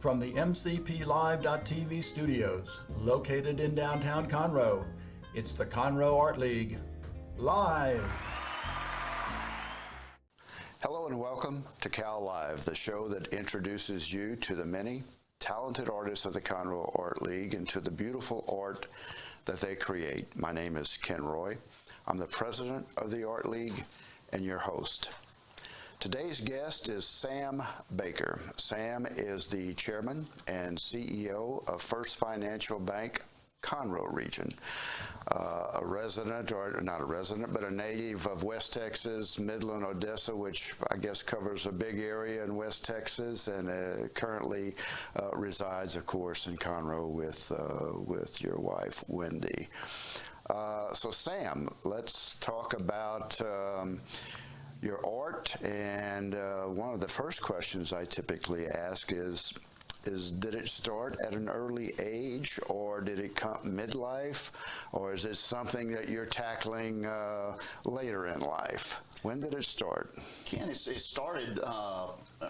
from the MCPLive.tv studios, located in downtown Conroe, it's the Conroe Art League, live. Hello and welcome to Cal Live, the show that introduces you to the many talented artists of the Conroe Art League and to the beautiful art that they create. My name is Ken Roy. I'm the president of the Art League and your host. Today's guest is Sam Baker. Sam is the chairman and CEO of First Financial Bank, Conroe region. A resident, or not a resident, but a native of West Texas, Midland, Odessa, which I guess covers a big area in West Texas, and currently resides, of course, in Conroe with your wife, Wendy. So Sam, let's talk about your art, and one of the first questions I typically ask is did it start at an early age, or did it come midlife, or is it something that you're tackling later in life? When did it start? Ken, it started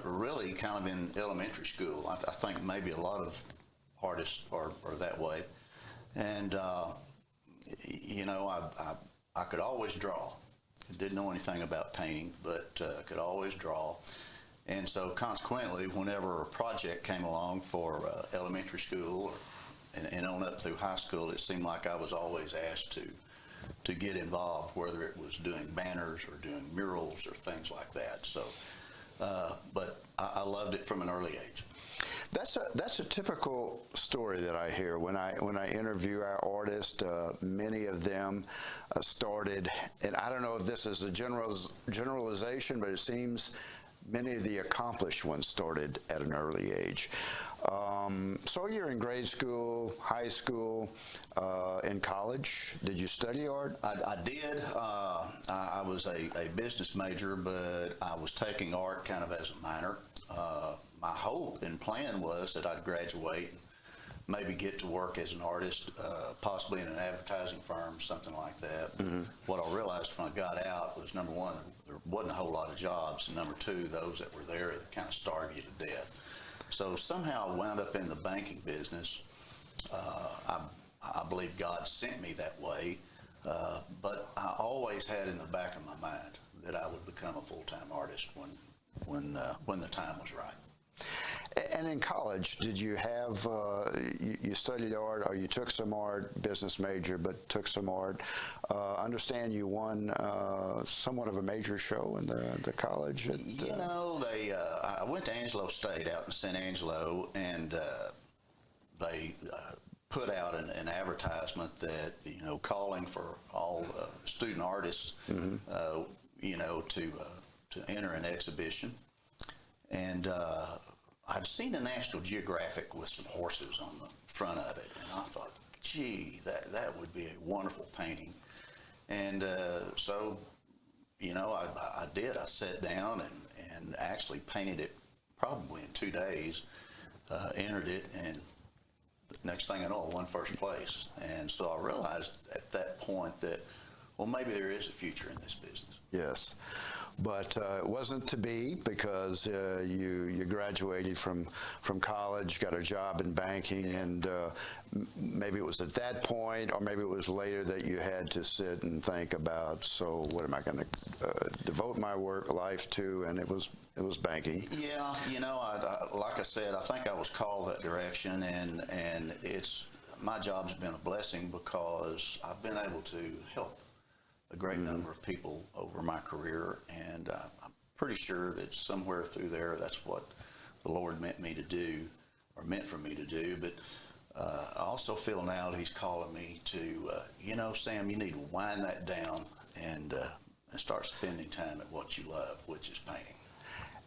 really kind of in elementary school. I think maybe a lot of artists are that way. And, you know, I could always draw. Didn't know anything about painting, but could always draw. And so consequently, whenever a project came along for elementary school and on up through high school, it seemed like I was always asked to get involved, whether it was doing banners or doing murals or things like that. So, but I loved it from an early age. That's a typical story that I hear when I interview our artists. Many of them started, and I don't know if this is a generalization, but it seems many of the accomplished ones started at an early age. So you're in grade school, high school, in college. Did you study art? I did. I was a business major, but I was taking art kind of as a minor. My hope and plan was that I'd graduate, maybe get to work as an artist, possibly in an advertising firm, something like that. Mm-hmm. What I realized when I got out was, number one, there wasn't a whole lot of jobs, and number two, those that were there that kind of starved you to death. So somehow I wound up in the banking business. I believe God sent me that way, but I always had in the back of my mind that I would become a full-time artist when the time was right. And in college, did you have, you studied art, or you took some art, business major, but took some art. Understand you won somewhat of a major show in the college? You know, I went to Angelo State out in San Angelo, and they put out an advertisement that, you know, calling for all student artists, mm-hmm. You know, to enter an exhibition. And I'd seen a National Geographic with some horses on the front of it, and I thought, gee, that would be a wonderful painting. And so, you know, I did. I sat down and actually painted it probably in 2 days, entered it, and the next thing I know, I won first place. And so I realized at that point that, well, maybe there is a future in this business. Yes. But it wasn't to be, because you graduated from college, got a job in banking, and maybe it was at that point, or maybe it was later, that you had to sit and think about, so what am I going to devote my work life to? And it was banking. Yeah, you know, like I said, I think I was called that direction, and my job's been a blessing because I've been able to help a great mm-hmm. number of people over my career, and I'm pretty sure that somewhere through there, that's what the Lord meant for me to do. But I also feel now that He's calling me to, you know, Sam, you need to wind that down and start spending time at what you love, which is painting.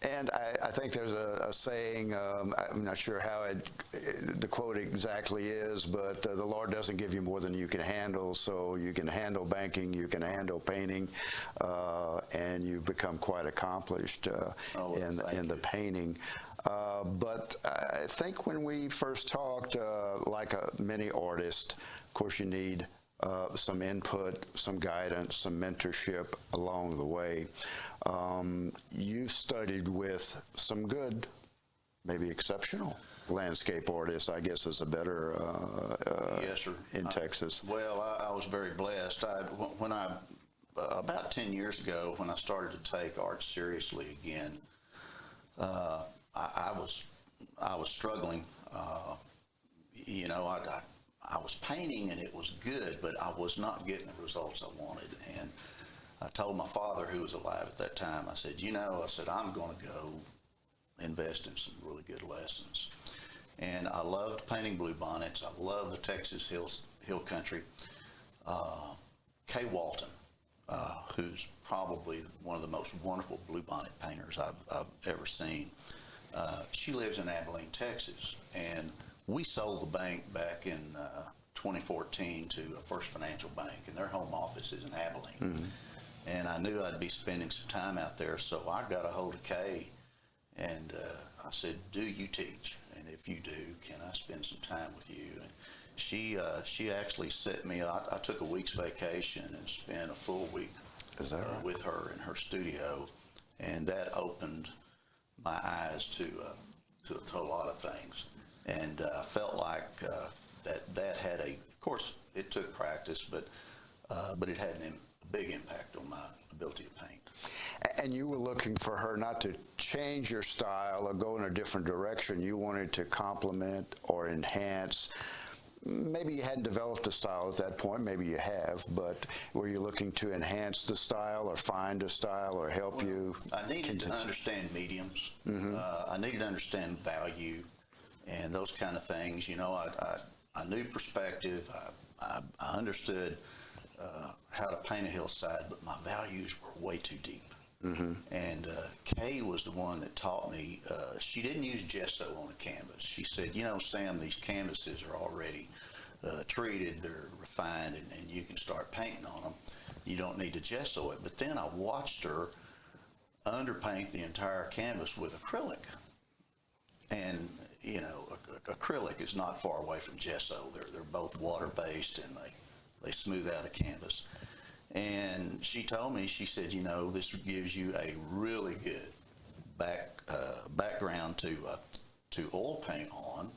And I think there's a saying, I'm not sure how the quote exactly is, but the Lord doesn't give you more than you can handle. So you can handle banking, you can handle painting, and you become quite accomplished in the painting. But I think when we first talked, like many artists, of course you need some input, some guidance, some mentorship along the way. You studied with some good, maybe exceptional landscape artist, I guess, is a better Yes, sir. in Texas. Well, I was very blessed. When I about 10 years ago, when I started to take art seriously again, I was struggling. You know, I was painting and it was good, but I was not getting the results I wanted. And I told my father, who was alive at that time, I said, you know, I'm going to go invest in some really good lessons. And I loved painting bluebonnets. I love the Texas hill country. Kay Walton, who's probably one of the most wonderful bluebonnet painters I've ever seen. She lives in Abilene, Texas, and we sold the bank back in 2014 to a First Financial Bank, and their home office is in Abilene. Mm-hmm. And I knew I'd be spending some time out there, so I got a hold of Kay, and I said, do you teach? And if you do, can I spend some time with you? And she actually set me up. I took a week's vacation and spent a full week with her in her studio, and that opened my eyes to a lot of things. And I felt like that had of course, it took practice, but it had a big impact on my ability to paint. And you were looking for her not to change your style or go in a different direction. You wanted to complement or enhance. Maybe you hadn't developed a style at that point. Maybe you have, but were you looking to enhance the style or find a style or help you? I needed to understand mediums. Mm-hmm. I needed to understand value and those kind of things. You know, I knew perspective. I understood how to paint a hillside, but my values were way too deep. Mm-hmm. And Kay was the one that taught me. She didn't use gesso on a canvas. She said, you know, Sam, these canvases are already treated, they're refined, and you can start painting on them. You don't need to gesso it. But then I watched her underpaint the entire canvas with acrylic. And, you know, acrylic is not far away from gesso. They're both water-based, and they smooth out a canvas. And she told me, she said, you know, this gives you a really good background to oil paint on,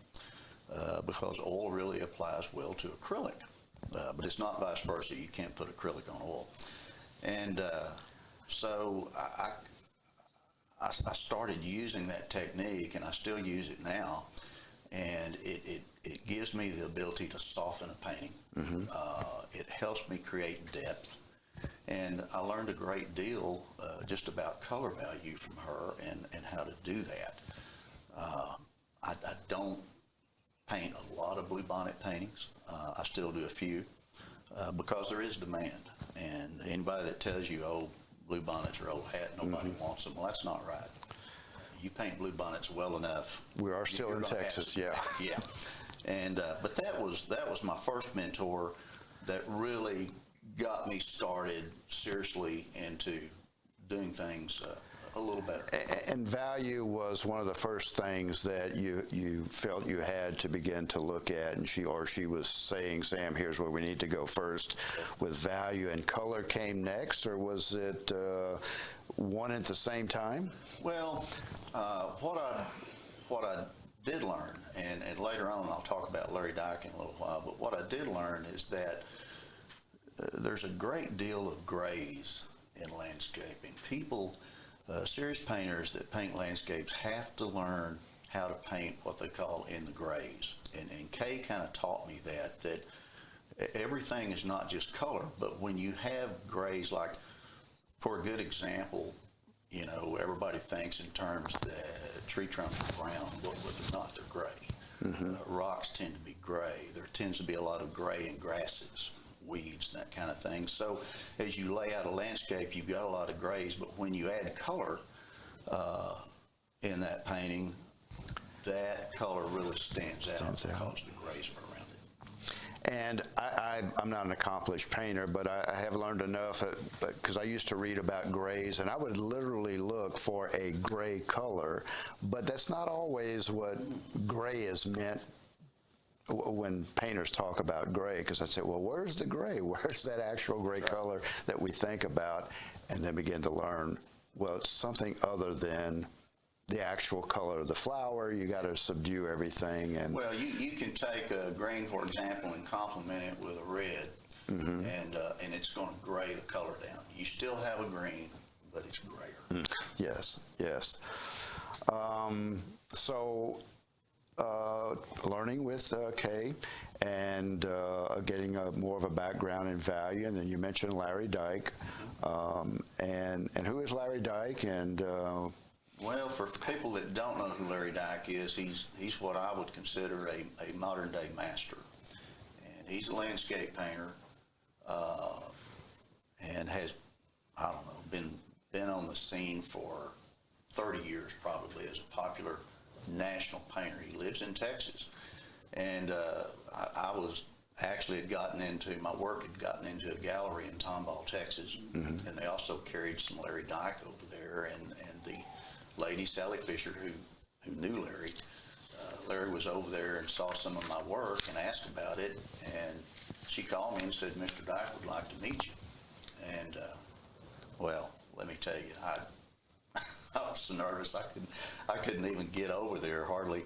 because oil really applies well to acrylic. But it's not vice versa. You can't put acrylic on oil. And so I started using that technique, and I still use it now. And it gives me the ability to soften a painting. Mm-hmm. It helps me create depth. And I learned a great deal just about color value from her and how to do that. I don't paint a lot of bluebonnet paintings. I still do a few because there is demand. And anybody that tells you, oh, bluebonnets are old hat, nobody mm-hmm. wants them, well, that's not right. You paint bluebonnets well enough. We are still in Texas, yeah. Yeah. And but that was my first mentor that really got me started seriously into doing things a little better. And value was one of the first things that you felt you had to begin to look at, and she was saying, Sam, here's where we need to go first with value, and color came next, or was it one at the same time? Well, what I did learn, and later on I'll talk about Larry Dyke in a little while, but what I did learn is that there's a great deal of grays in landscaping. People, serious painters that paint landscapes have to learn how to paint what they call in the grays. And Kay kind of taught me that everything is not just color, but when you have grays, like for a good example, you know, everybody thinks in terms that tree trunks are brown, but they're not, they're gray. Mm-hmm. Rocks tend to be gray. There tends to be a lot of gray in grasses, weeds, and that kind of thing. So as you lay out a landscape, you've got a lot of grays, but when you add color in that painting, that color really stands out because the grays are around it. And I'm not an accomplished painter, but I have learned enough because I used to read about grays, and I would literally look for a gray color, but that's not always what gray is meant when painters talk about gray, because I'd say, well, where's the gray? Where's that actual gray color that we think about? And then begin to learn, well, it's something other than the actual color of the flower. You got to subdue everything. And Well, you can take a green, for example, and complement it with a red, and it's going to gray the color down. You still have a green, but it's grayer. yes, yes. So learning with Kay and getting more of a background in value, and then you mentioned Larry Dyke. And who is Larry Dyke? And Well, for people that don't know who Larry Dyke is, he's what I would consider a modern day master, and he's a landscape painter, and has, I don't know, been on the scene for 30 years probably as a popular national painter. He lives in Texas, and I was actually my work had gotten into a gallery in Tomball, Texas, and they also carried some Larry Dyke over there, and the lady, Sally Fisher, who knew Larry, Larry was over there and saw some of my work and asked about it, and she called me and said, Mr. Dyke would like to meet you. And well, let me tell you, I was so nervous I couldn't even get over there, hardly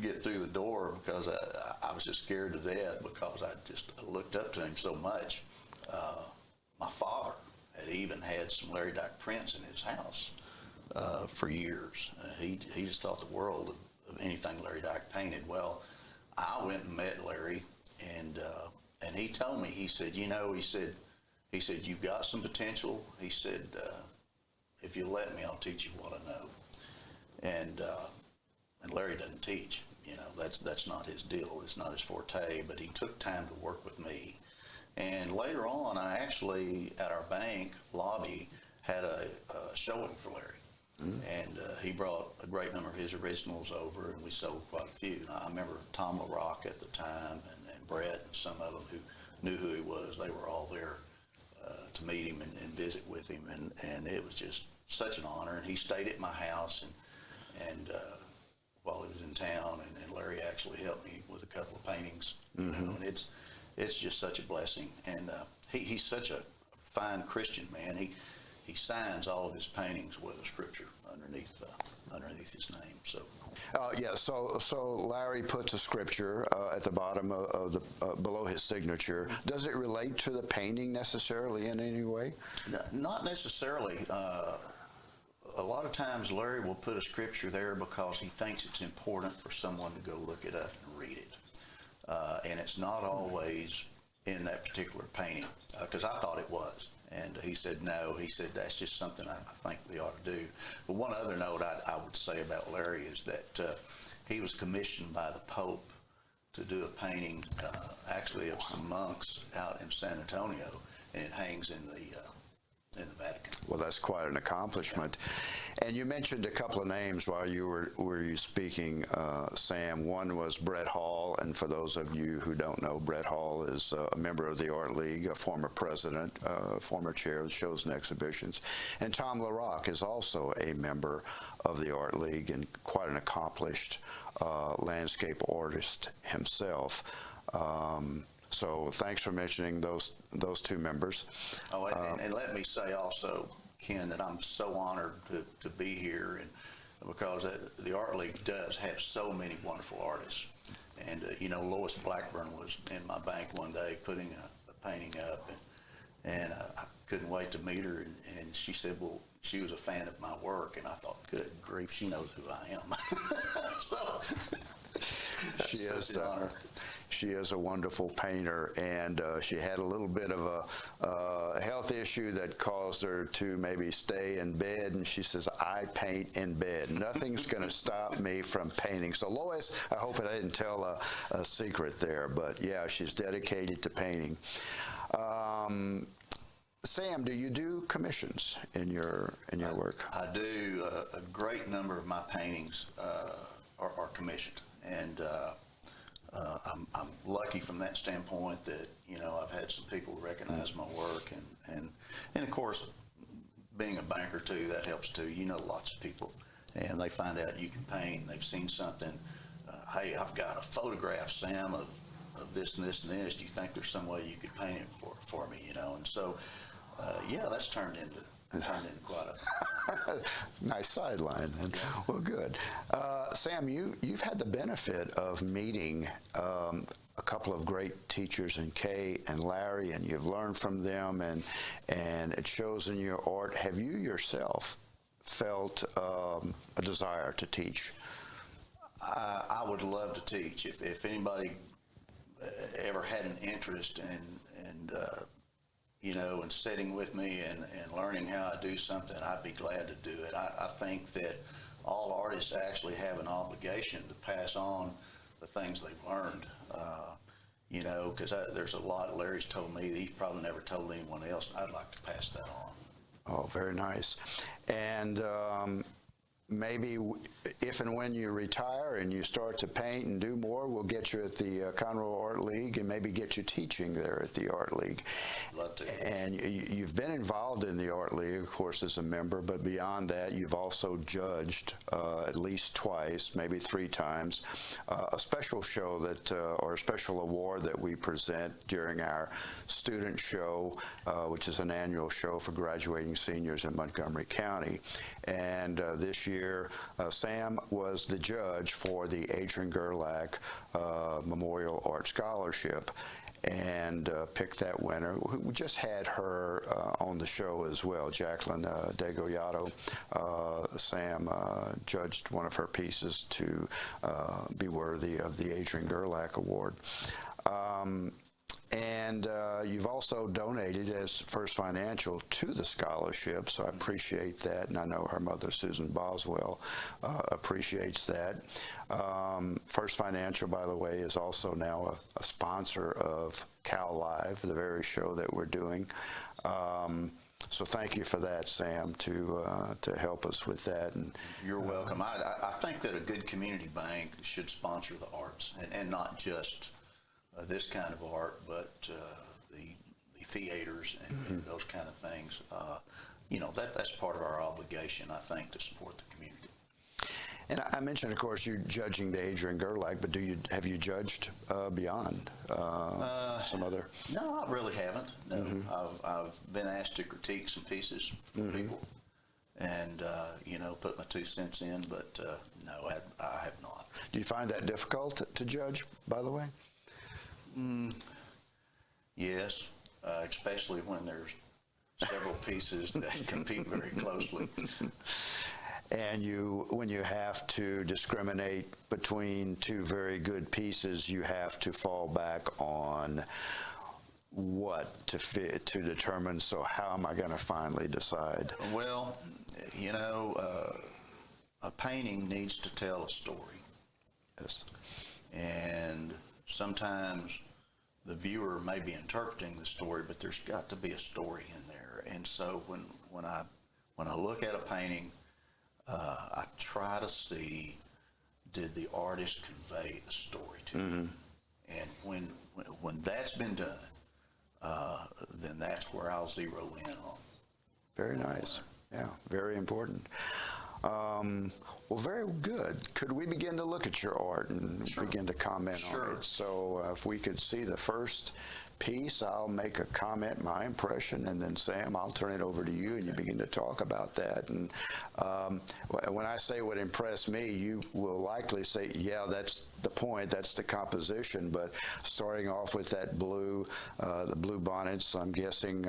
get through the door, because I was just scared to death, because I just looked up to him so much. My father had even had some Larry Dyke prints in his house for years. He just thought the world of anything Larry Dyke painted. Well, I went and met Larry, and he told me, he said, he said, you've got some potential. He said, if you let me, I'll teach you what I know. And Larry doesn't teach. That's not his deal. It's not his forte. But he took time to work with me. And later on, I actually, at our bank lobby, had a showing for Larry. And he brought a great number of his originals over, and we sold quite a few. And I remember Tom LaRock at the time, and Brett, and some of them who knew who he was. They were all there to meet him and visit with him, and it was just such an honor. And he stayed at my house, and while he was in town, and Larry actually helped me with a couple of paintings. And it's just such a blessing. And he's such a fine Christian man. He signs all of his paintings with a scripture underneath his name. So. Yeah. So Larry puts a scripture at the bottom of the below his signature. Does it relate to the painting necessarily in any way? Not necessarily. A lot of times Larry will put a scripture there because he thinks it's important for someone to go look it up and read it. And it's not always in that particular painting, because I thought it was. And he said, no, he said, that's just something I think they ought to do. But one other note I would say about Larry is that he was commissioned by the Pope to do a painting, actually of some monks out in San Antonio, and it hangs in the Vatican. Well, that's quite an accomplishment. And you mentioned a couple of names while you were speaking, Sam. One was Brett Hall, and for those of you who don't know, Brett Hall is a member of the Art League, a former president, former chair of shows and exhibitions. And Tom LaRock is also a member of the Art League and quite an accomplished landscape artist himself. So thanks for mentioning those two members. Oh, and let me say also, Ken, that I'm so honored to be here, and because the Art League does have so many wonderful artists. And Lois Blackburn was in my bank one day putting a painting up, and I couldn't wait to meet her, and she said, well, she was a fan of my work, and I thought, good grief, she knows who I am. So she is. She is a wonderful painter, and she had a little bit of a health issue that caused her to maybe stay in bed, and she says, I paint in bed. Nothing's going to stop me from painting. So Lois, I hope I didn't tell a secret there, but yeah, she's dedicated to painting. Sam, do you do commissions in your work? I do. A great number of my paintings are commissioned, and I'm lucky from that standpoint that I've had some people recognize my work, and of course, being a banker too, that helps too. Lots of people, and they find out you can paint. They've seen something. Hey, I've got a photograph, Sam, of this and this and this. Do you think there's some way you could paint it for me? And so yeah, that's turned into turned into quite a Nice sideline. And, well, good. Sam, you've had the benefit of meeting a couple of great teachers in Kay and Larry, and you've learned from them, and it shows in your art. Have you yourself felt a desire to teach? I would love to teach. If anybody ever had an interest in in sitting with me and learning how I do something, I'd be glad to do it. I think that all artists actually have an obligation to pass on the things they've learned. Because there's a lot Larry's told me that he's probably never told anyone else, and I'd like to pass that on. Oh, very nice. And maybe if and when you retire and you start to paint and do more, we'll get you at the Conroe Art League and maybe get you teaching there at the Art League. Love to. And you've been involved in the Art League, of course, as a member, but beyond that, you've also judged at least twice, maybe 3 times, a special show that, or a special award that we present during our student show, which is an annual show for graduating seniors in Montgomery County. And this year, Sam was the judge for the Adrian Gerlach Memorial Art Scholarship and picked that winner. We just had her on the show as well, Jacqueline Degollato. Sam judged one of her pieces to be worthy of the Adrian Gerlach Award. And you've also donated as First Financial to the scholarship, so I appreciate that, and I know her mother, Susan Boswell, appreciates that. First Financial, by the way, is also now a sponsor of Cal Live, the very show that we're doing. So thank you for that, Sam, to help us with that. And you're welcome. I think that a good community bank should sponsor the arts, and not just this kind of art, but the theaters and those kind of things. That's part of our obligation, I think, to support the community. And I mentioned, of course, you're judging the Adrian Gerlach, but have you judged beyond some other? No, I really haven't. No, I've been asked to critique some pieces from people, and put my 2 cents in, but no, I have not. Do you find that difficult to judge, by the way? Yes, especially when there's several pieces that compete very closely. And when you have to discriminate between 2 very good pieces, you have to fall back on what to determine. So how am I going to finally decide? Well, a painting needs to tell a story. Yes. And sometimes the viewer may be interpreting the story, but there's got to be a story in there. And so when I look at a painting, I try to see, did the artist convey the story to me? And when that's been done, then that's where I'll zero in on. Very nice. Yeah, very important. Well, very good. Could we begin to look at your art and begin to comment on it? So if we could see the first piece, I'll make a comment, my impression, and then Sam, I'll turn it over to you and you begin to talk about that. And when I say what impressed me, you will likely say, yeah, that's the point, that's the composition. But starting off with that blue, the blue bonnets, I'm guessing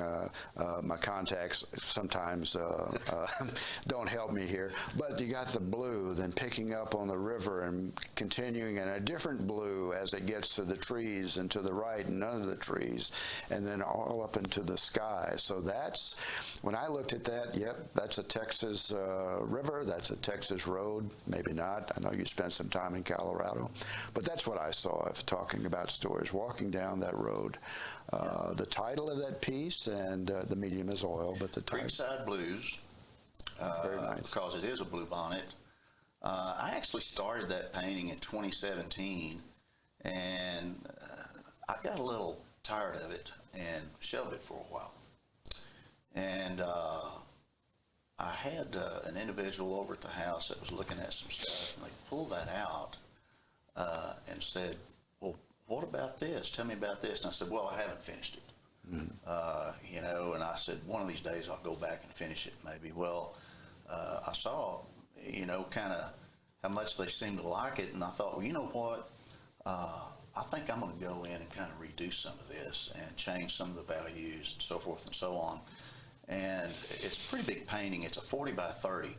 my contacts sometimes don't help me here. But you got the blue, then picking up on the river and continuing in a different blue as it gets to the trees and to the right and none of the trees, and then all up into the sky. So that's, when I looked at that, yep, that's a Texas river, that's a Texas road, maybe not. I know you spent some time in Colorado, but that's what I saw if talking about stories, walking down that road. The title of that piece, and the medium is oil, but the title. Creekside Blues, very nice. Because it is a blue bonnet. I actually started that painting in 2017, and I got a little tired of it and shelved it for a while. And I had an individual over at the house that was looking at some stuff, and they pulled that out and said, well, what about this? Tell me about this. And I said, well, I haven't finished it. You know, and I said, one of these days I'll go back and finish it maybe. Well, I saw, you know, kind of how much they seemed to like it, and I thought, well, you know what? I think I'm going to go in and kind of redo some of this and change some of the values and so forth and so on. And it's a pretty big painting. It's a 40 by 30.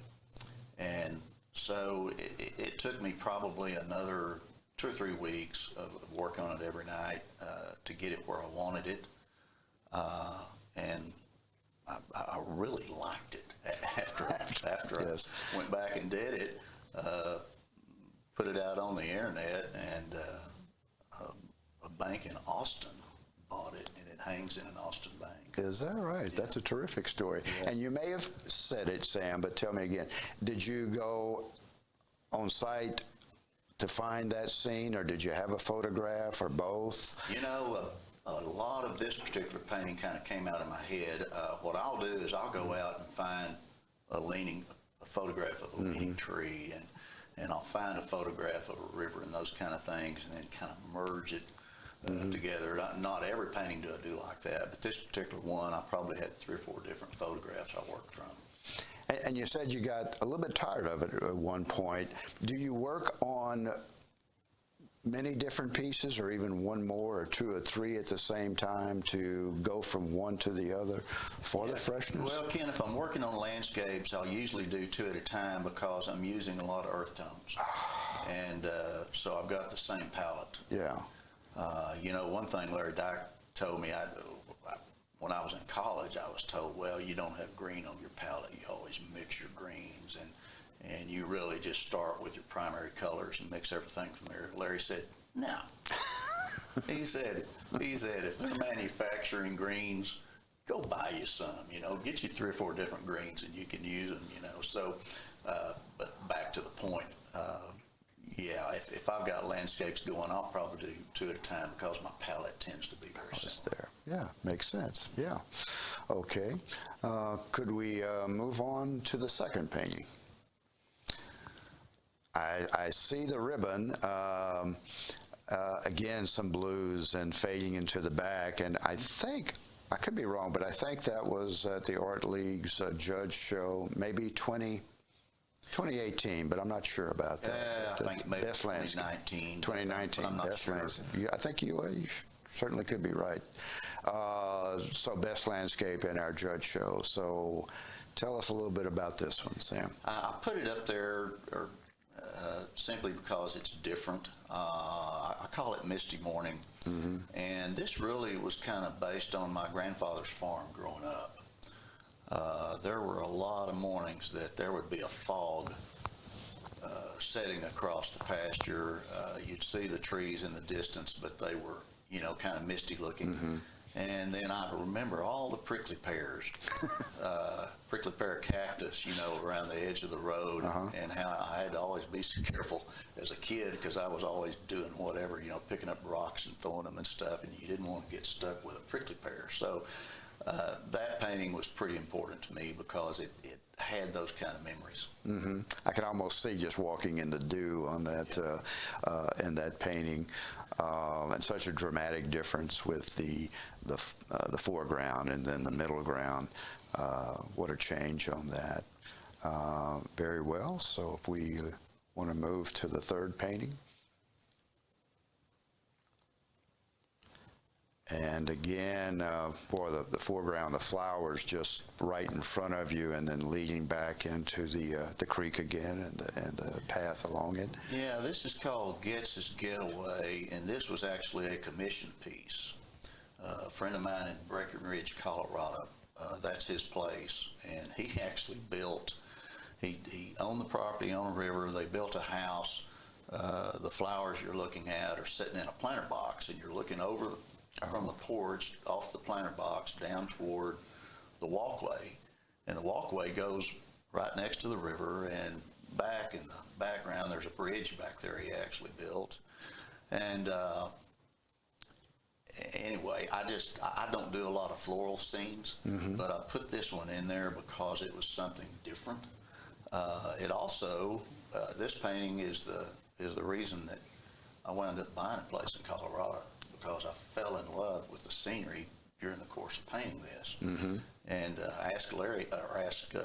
And so it took me probably another 2 or 3 weeks of work on it every night to get it where I wanted it. And I really liked it after Yes. I went back and did it, put it out on the internet, and a bank in Austin bought it, and it hangs in an Austin bank. Is that right? Yeah. That's a terrific story. Yeah. And you may have said it, Sam, but tell me again. Did you go on site to find that scene, or did you have a photograph, or both? You know, a lot of this particular painting kind of came out of my head. What I'll do is I'll go out and find a photograph of a leaning tree, and I'll find a photograph of a river and those kind of things, and then kind of merge it together. Not every painting do I do like that, but this particular one, I probably had 3 or 4 different photographs I worked from. And you said you got a little bit tired of it at one point. Do you work on many different pieces, or even one more or 2 or 3 at the same time to go from one to the other for the freshness? Well, Ken, if I'm working on landscapes, I'll usually do 2 at a time because I'm using a lot of earth tones. And so I've got the same palette. Yeah. You know, one thing Larry Dyke told me, when I was in college, I was told, well, you don't have green on your palette. You always mix your greens, and you really just start with your primary colors and mix everything from there. Larry said, no. he said, if they're manufacturing greens, go buy you some, you know, get you 3 or 4 different greens and you can use them, you know. So, but back to the point, yeah, if I've got landscapes going, I'll probably do 2 at a time because my palette tends to be very similar. There. Yeah, makes sense. Yeah. Okay. Could we move on to the second painting? I see the ribbon. Again, some blues and fading into the back, and I think, I could be wrong, but I think that was at the Art League's Judge Show, maybe 2018, but I'm not sure about that. I think maybe Best Landscape. 2019. 2019, but I'm not Best sure. Landscape. I think you certainly could be right. So Best Landscape in our Judge Show. So tell us a little bit about this one, Sam. I put it up there simply because it's different. I call it Misty Morning. And this really was kind of based on my grandfather's farm growing up. There were a lot of mornings that there would be a fog setting across the pasture. You'd see the trees in the distance, but they were, you know, kind of misty looking. And then I remember all the prickly pears, prickly pear cactus, you know, around the edge of the road, and how I had to always be so careful as a kid because I was always doing whatever, you know, picking up rocks and throwing them and stuff, and you didn't want to get stuck with a prickly pear. So that painting was pretty important to me because it had those kind of memories. I can almost see just walking in the dew on that in that painting, and such a dramatic difference with the foreground and then the middle ground. What a change on that. Very well. So if we want to move to the third painting. And again, for the foreground, the flowers just right in front of you, and then leading back into the creek again, and the path along it. Yeah, this is called Getz's Getaway, and this was actually a commission piece. A friend of mine in Breckenridge, Colorado, that's his place, and he actually built. He owned the property on a river. They built a house. The flowers you're looking at are sitting in a planter box, and you're looking over from the porch off the planter box down toward the walkway, and the walkway goes right next to the river, and back in the background there's a bridge back there he actually built. And anyway, I don't do a lot of floral scenes, but I put this one in there because it was something different. It also, this painting is the reason that I wound up buying a place in Colorado, because I fell in love with the scenery during the course of painting this. And I asked Larry, or asked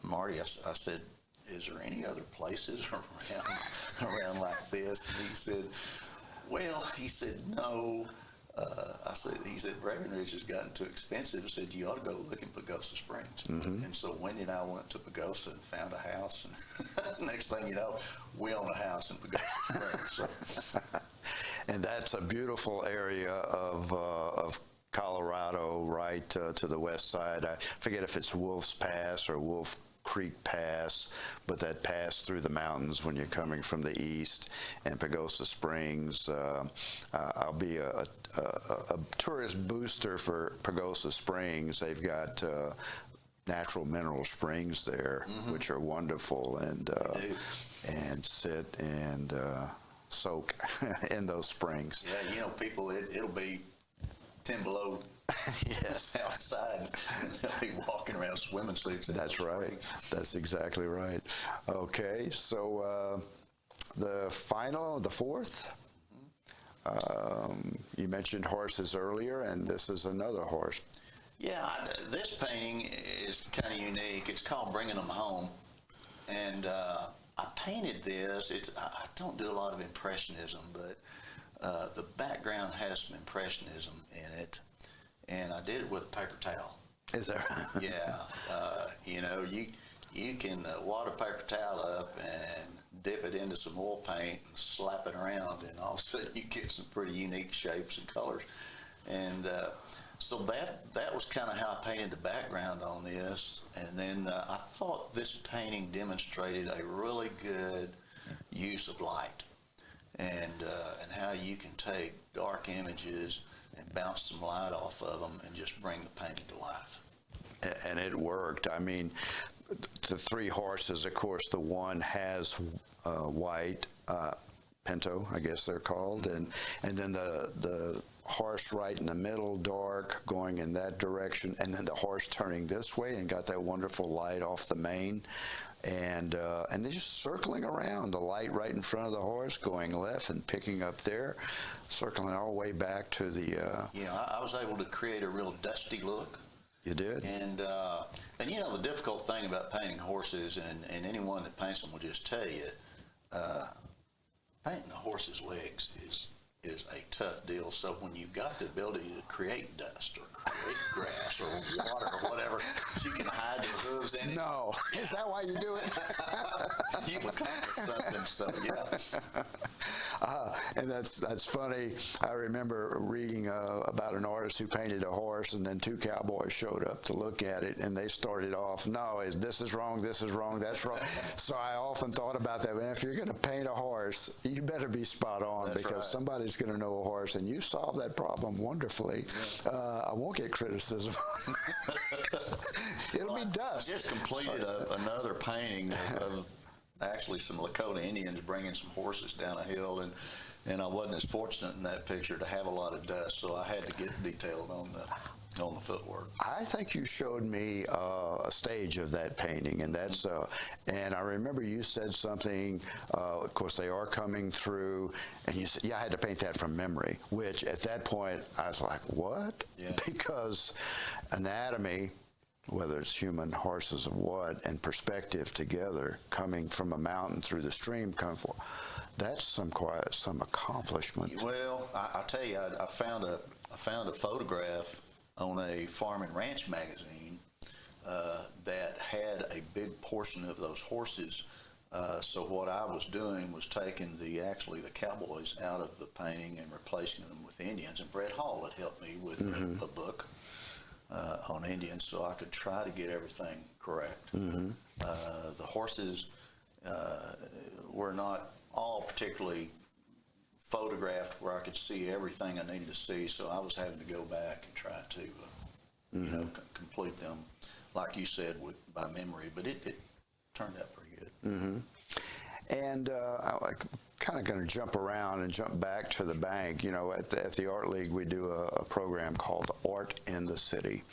Marty, I said, is there any other places around like this? And he said, well, he said, no. He said, Breckenridge has gotten too expensive. I said, you ought to go look in Pagosa Springs. And so Wendy and I went to Pagosa and found a house. And next thing you know, we own a house in Pagosa Springs. So. And that's a beautiful area of Colorado, right to the west side. I forget if it's Wolf's Pass or Wolf Creek Pass, but that pass through the mountains when you're coming from the east, and Pagosa Springs. I'll be a tourist booster for Pagosa Springs. They've got natural mineral springs there, which are wonderful, and sit and soak in those springs. Yeah, you know, people, it'll be 10 below. Yes. Outside, and they'll be walking around swimming suits. That's right. That's exactly right. Okay, so the fourth, you mentioned horses earlier, and this is another horse. Yeah, this painting is kind of unique. It's called Bringing Them Home, and I painted this. I don't do a lot of impressionism, but the background has some impressionism in it. And I did it with a paper towel. Is that right? Yeah. You know, you can wad a paper towel up and dip it into some oil paint and slap it around, and all of a sudden you get some pretty unique shapes and colors. And so that was kind of how I painted the background on this. And then I thought this painting demonstrated a really good use of light, and how you can take dark images and bounce some light off of them and just bring the painting to life. And it worked. I mean, the three horses, of course, the one has white, pinto, I guess they're called, and then the horse right in the middle, dark, going in that direction, and then the horse turning this way and got that wonderful light off the mane. And they're just circling around, the light right in front of the horse, going left and picking up there, circling all the way back to the... Yeah, I was able to create a real dusty look. You did? And you know, the difficult thing about painting horses, and anyone that paints them will just tell you, painting the horse's legs is a tough deal. So when you've got the ability to create dust or create grass or water or whatever, you can hide your hooves in it. No. Is that why you do it? You accomplish something, so yeah. And that's funny. I remember reading about an artist who painted a horse, and then two cowboys showed up to look at it, and they started off, no, this is wrong, that's wrong. So I often thought about that. Man, if you're going to paint a horse, you better be spot on. That's because right. Somebody's going to know a horse, and you solved that problem wonderfully. Yeah. I won't get criticism. It'll be dust. I just completed another painting of actually some Lakota Indians bringing some horses down a hill, and I wasn't as fortunate in that picture to have a lot of dust, so I had to get detailed on the footwork. I think you showed me a stage of that painting, and that's and I remember you said something. Of course, they are coming through, and you said, "Yeah, I had to paint that from memory." Which at that point I was like, "What?" Yeah. Because anatomy, whether it's human, horses, or what, and perspective together, coming from a mountain through the stream, that's some accomplishment. Well, I tell you, I found a photograph on a Farm and Ranch magazine that had a big portion of those horses. So what I was doing was taking the cowboys out of the painting and replacing them with Indians. And Brett Hall had helped me with a book on Indians, so I could try to get everything correct. The horses were not all particularly photographed where I could see everything I needed to see, so I was having to go back and try to complete them, like you said, by memory, but it turned out pretty good. And I'm kind of going to jump around and jump back to the bank. You know, at the Art League, we do a program called Art in the City,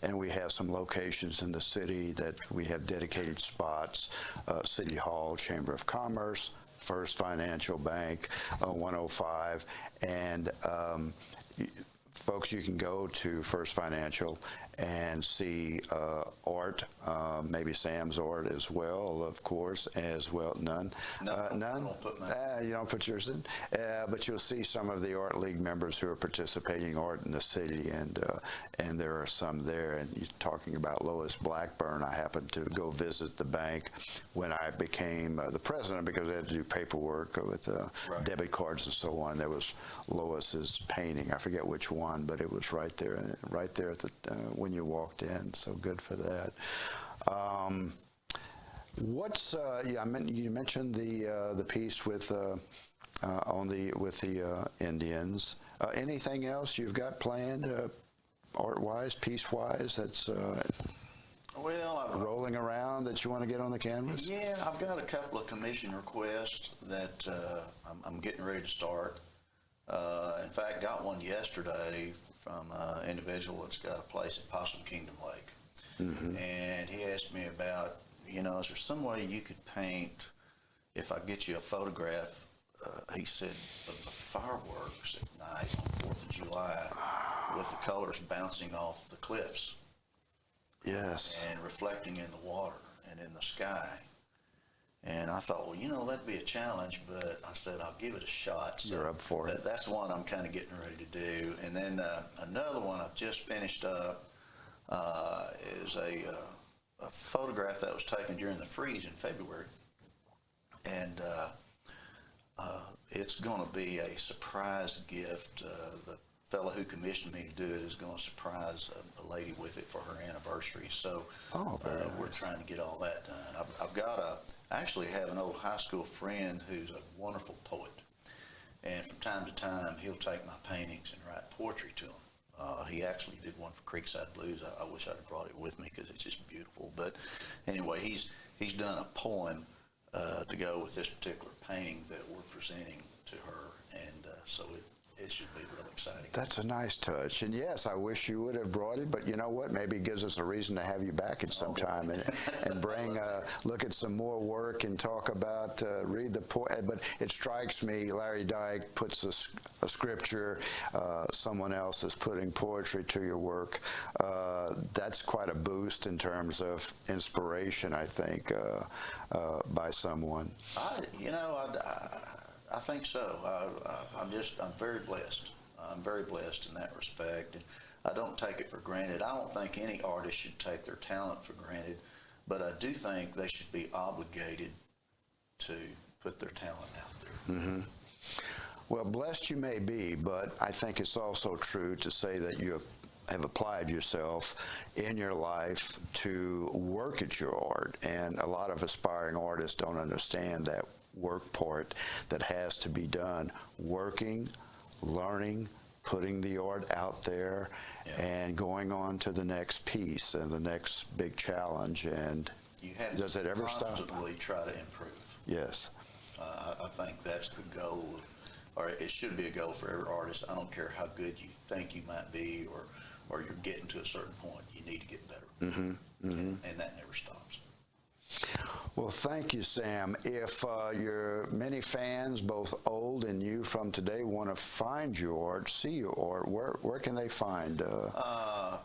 and we have some locations in the city that we have dedicated spots: City Hall, Chamber of Commerce, First Financial Bank, 105, and folks, you can go to First Financial and see art, maybe Sam's art as well, of course, as well. None? None? I don't put mine. You don't put yours in? But you'll see some of the Art League members who are participating art in the city, and there are some there. And you're talking about Lois Blackburn. I happened to go visit the bank when I became the president, because I had to do paperwork with Right. debit cards and so on. There was Lois's painting. I forget which one, but it was right there at the when you walked in. So good for that. You mentioned the piece with the Indians. Anything else you've got planned, art-wise, piece-wise, that's Well, rolling around that you want to get on the canvas? yeah, I've got a couple of commission requests that I'm getting ready to start. In fact, got one yesterday from an individual that's got a place at Possum Kingdom Lake. And he asked me about, is there some way you could paint, if I get you a photograph, he said, of the fireworks at night on 4th of July with the colors bouncing off the cliffs. Yes. And reflecting in the water and in the sky. And I thought, well, that'd be a challenge, but I said, I'll give it a shot. So you're up for it. That's one I'm kind of getting ready to do. And then another one I've just finished up is a photograph that was taken during the freeze in February. And it's going to be a surprise gift. The fellow who commissioned me to do it is going to surprise a lady with it for her anniversary. So we're trying to get all that done. I actually have an old high school friend who's a wonderful poet. And from time to time, he'll take my paintings and write poetry to them. He actually did one for Creekside Blues. I wish I'd have brought it with me because it's just beautiful. But anyway, he's done a poem to go with this particular painting that we're presenting to her. And so it should be real exciting. That's a nice touch. And yes, I wish you would have brought it, but you know what? Maybe it gives us a reason to have you back at some time and bring, look at some more work and talk about, read the poem. But it strikes me, Larry Dyke puts a scripture, someone else is putting poetry to your work. That's quite a boost in terms of inspiration, I think, by someone. I think so. I'm very blessed. I'm very blessed in that respect. And I don't take it for granted. I don't think any artist should take their talent for granted, but I do think they should be obligated to put their talent out there. Mm-hmm. Well, blessed you may be, but I think it's also true to say that you have applied yourself in your life to work at your art. And a lot of aspiring artists don't understand that work part that has to be done, working, learning, putting the art out there, and going on to the next piece and the next big challenge. And you have does it ever stop? Constantly try to improve. Yes. I think that's the goal, or it should be a goal for every artist. I don't care how good you think you might be, or you're getting to a certain point. You need to get better, and that never stops. Well, thank you, Sam. If your many fans, both old and new from today, want to find your art, see your art, where can they find? I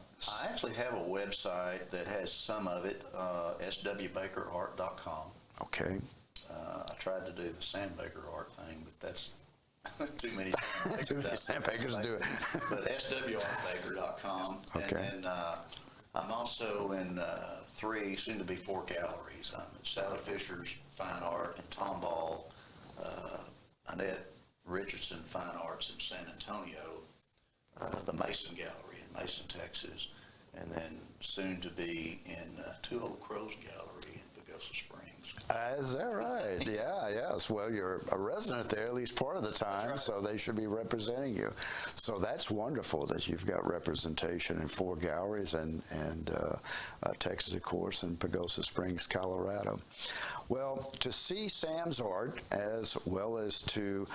actually have a website that has some of it, swbakerart.com. Okay. I tried to do the Sam Baker art thing, but that's too many Sam Bakers do it. But swrtbaker.com. Okay. And then I'm also in 3, soon to be 4 galleries. I'm at Sally Fisher's Fine Art in Tomball, Annette Richardson Fine Arts in San Antonio, the Mason Gallery in Mason, Texas, and then soon to be in Two Old Crows Gallery in Pagosa Springs. Is that right? Yeah, yes. Well, you're a resident there at least part of the time, right. So they should be representing you. So that's wonderful that you've got representation in 4 galleries and Texas, of course, and Pagosa Springs, Colorado. Well, to see Sam's art as well as to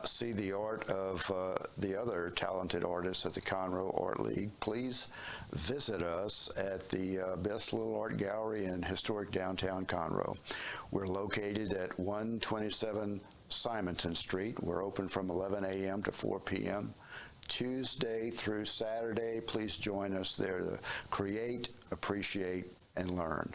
see the art of the other talented artists at the Conroe Art League, please visit us at the Best Little Art Gallery in historic downtown Conroe. We're located at 127 Simonton Street. We're open from 11 a.m. to 4 p.m. Tuesday through Saturday. Please join us there to create, appreciate, and learn.